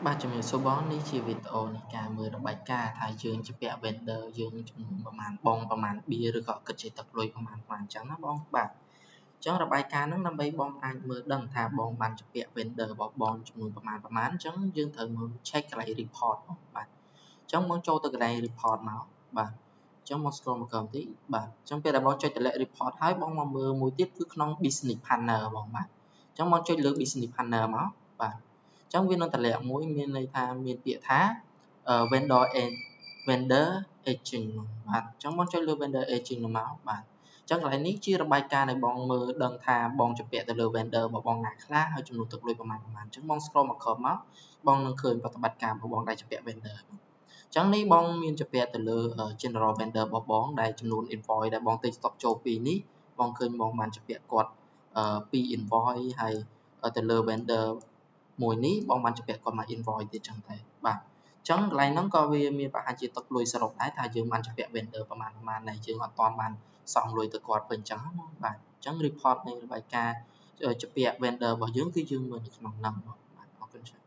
បាទជំរាបសួរបងនេះជាវីដេអូនៃការមើលរបាយការណ៍ថាយើងជាពាក់ vendor យើងចំនួនប្រមាណបងប្រមាណបៀឬក៏គិតជាទឹកលុយប្រមាណអញ្ចឹងណាបងបាទអញ្ចឹងរបាយការណ៍ហ្នឹងដើម្បីបងអាចមើលដឹងថាបងបានជាពាក់ vendor របស់បងចំនួនប្រមាណអញ្ចឹងយើងត្រូវមើល check កន្លែង report បាទអញ្ចឹងបងចូលទៅកន្លែង report មកបាទអញ្ចឹងមក scroll មកក្រោមតិចបាទអញ្ចឹងពេលដែលបងចុចតម្លាក់ report ហើយបងមកមើលមួយទៀតគឺក្នុង business partner បងបាទអញ្ចឹងបងចុចលើ business partner មកបាទអញ្ចឹងវានឹងតម្លាក់មួយមានន័យថាមានពាក្យថា vendor agent បាទអញ្ចឹងបងចុចលើ vendor agent មកបាទអញ្ចឹងកន្លែងនេះជារបាយការណ៍ដែលបងមើលដឹងថាបងជំពាក់ទៅលើ vendor របស់បងណាខ្លះហើយចំនួនទឹកលុយប្រមាណអញ្ចឹងបង scroll មកក្រោមមកបងនឹងឃើញប្រតិបត្តិការរបស់បងដែលជំពាក់ vendor អញ្ចឹងនេះបងមានជំពាក់ទៅលើ general vendor របស់បងដែលចំនួន invoice ដែលបងទិញ stock ចូលពីនេះបងឃើញបងបានជំពាក់គាត់2 invoice ហើយទៅលើ vendor មួយនេះបងបានជំពាក់គាត់មក invoice ទៀតចឹងតែបាទអញ្ចឹងកន្លែងហ្នឹងក៏វាមានប្រហែលជាទឹកលុយសរុបដែរថាយើងបានជំពាក់ vendor ប្រមាណដែលយើងអត់ទាន់បានសងលុយទៅគាត់វិញចឹងណាបាទអញ្ចឹង report នៃរបាយការណ៍ជំពាក់ vendor របស់យើងគឺយើងមើលនៅក្នុងហ្នឹងបាទអរគុណច្រើន